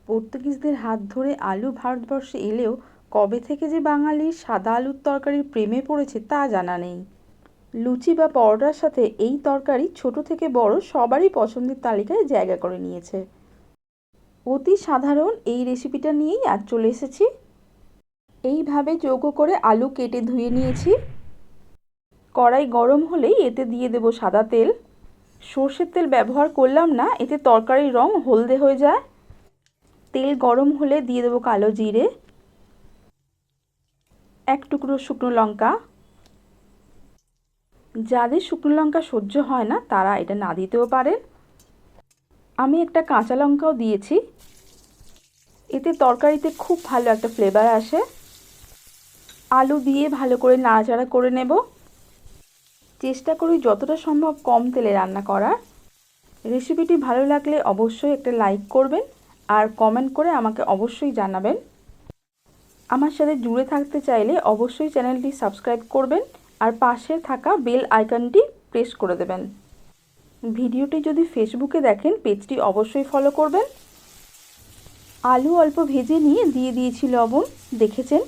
পর্তুগিজদের হাত ধরে আলু ভারতবর্ষে এলেও কবে থেকে যে বাঙালির সাদা আলুর তরকারির প্রেমে পড়েছে তা জানা নেই। লুচি বা পরোটার সাথে এই তরকারি ছোট থেকে বড় সবারই পছন্দের তালিকায় জায়গা করে নিয়েছে। অতি সাধারণ এই রেসিপিটা নিয়েই আজ চলে এসেছি। এইভাবে চৌকো করে আলু কেটে ধুয়ে নিয়েছি। কড়াই গরম হলেই এতে দিয়ে দেব সাদা তেল। সর্ষের তেল ব্যবহার করলাম না, এতে তরকারির রং হলদে হয়ে যায়। তেল গরম হলে দিয়ে দেবো কালো জিরে, এক টুকরো শুকনো লঙ্কা। যাদের শুকনো লঙ্কা সহ্য হয় না তারা এটা না দিতেও পারেন। আমি একটা কাঁচা লঙ্কাও দিয়েছি, এতে তরকারিতে খুব ভালো একটা ফ্লেভার আসে। আলু দিয়ে ভালো করে নাড়াচাড়া করে নেব। চেষ্টা করি যতটা সম্ভব কম তেলে রান্না করার। রেসিপিটি ভালো লাগলে অবশ্যই একটা লাইক করবেন আর কমেন্ট করে আমাকে অবশ্যই জানাবেন। আমার সাথে জুড়ে থাকতে চাইলে অবশ্যই চ্যানেলটি সাবস্ক্রাইব করবেন আর পাশে থাকা বেল আইকনটি প্রেস করে দেবেন। ভিডিওটি যদি ফেসবুকে দেখেন পেজটি অবশ্যই ফলো করবেন। আলু অল্প ভেজে নিয়ে দিয়ে দিয়েছি লবণ, দেখেছেন।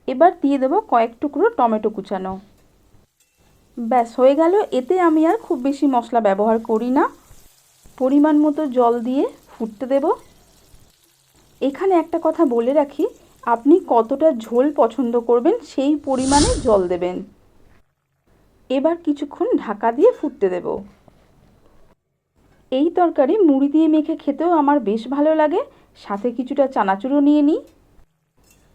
এবার দিয়ে দেবো কয়েক টুকরো টমেটো কুচানো। ব্যাস হয়ে গেল। এতে আমি আর খুব বেশি মশলা ব্যবহার করি না। পরিমাণ মতো জল দিয়ে ফুটতে দেব। এখানে একটা কথা বলে রাখি, আপনি কতটা ঝোল পছন্দ করবেন সেই পরিমাণে জল দেবেন। এবার কিছুক্ষণ ঢাকা দিয়ে ফুটতে দেব। এই তরকারি মুড়ি দিয়ে মেখে খেতেও আমার বেশ ভালো লাগে, সাথে কিছুটা চানাচুরও নিয়ে নিই।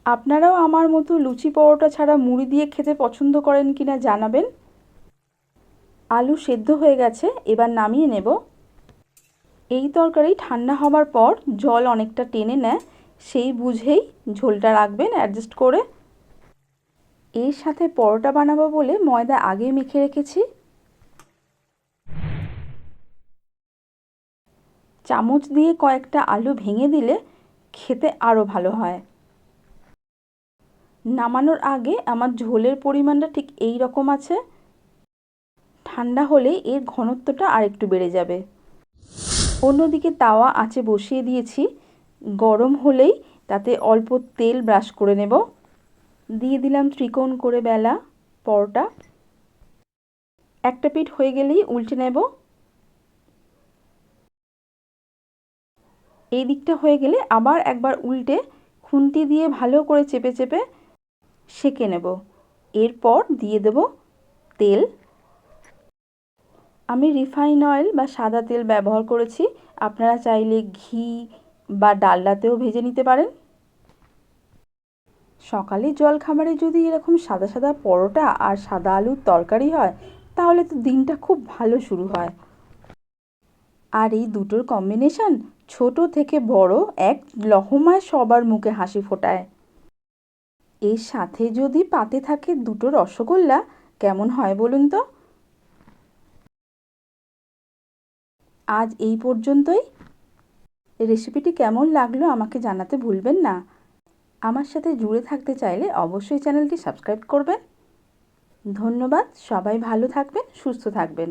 আপনারাও আমার মতো লুচি পরোটা ছাড়া মুড়ি দিয়ে খেতে পছন্দ করেন কিনা জানাবেন। আলু সেদ্ধ হয়ে গেছে, এবার নামিয়ে নেব। এই তরকারি ঠান্ডা হবার পর জল অনেকটা টেনে নেয়, সেই বুঝেই ঝোলটা রাখবেন অ্যাডজাস্ট করে। এর সাথে পরোটা বানাবো বলে ময়দা আগে মেখে রেখেছি। চামচ দিয়ে কয়েকটা আলু ভেঙে দিলে খেতে আরও ভালো হয়। নামানোর আগে আমার ঝোলের পরিমাণটা ঠিক এই রকম আছে। ঠান্ডা হলে এর ঘনত্বটা আরেকটু বেড়ে যাবে। অন্যদিকে তাওয়া আঁচে বসিয়ে দিয়েছি, গরম হলেই তাতে অল্প তেল ব্রাশ করে নেব। দিয়ে দিলাম ত্রিকোণ করে বেলা পরোটা। একটা পিঠ হয়ে গেলেই উল্টে নেব। এই দিকটা হয়ে গেলে আবার একবার উল্টে খুন্তি দিয়ে ভালো করে চেপে চেপে সেঁকে নেব। এরপর দিয়ে দেব তেল। আমি রিফাইন অয়েল বা সাদা তেল ব্যবহার করেছি, আপনারা চাইলে ঘি বা ডালডাতেও ভেজে নিতে পারেন। সকালে জলখাবারে যদি এরকম সাদা সাদা পরোটা আর সাদা আলুর তরকারি হয় তাহলে তো দিনটা খুব ভালো শুরু হয়। আর এই দুটোর কম্বিনেশন ছোট থেকে বড় এক লহমায় সবার মুখে হাসি ফোটায়। এর সাথে যদি পাতে থাকে দুটো রসগোল্লা, কেমন হয় বলুন তো। আজ এই পর্যন্তই। রেসিপিটি কেমন লাগলো আমাকে জানাতে ভুলবেন না। আমার সাথে জুড়ে থাকতে চাইলে অবশ্যই চ্যানেলটি সাবস্ক্রাইব করবেন। ধন্যবাদ। সবাই ভালো থাকবেন, সুস্থ থাকবেন।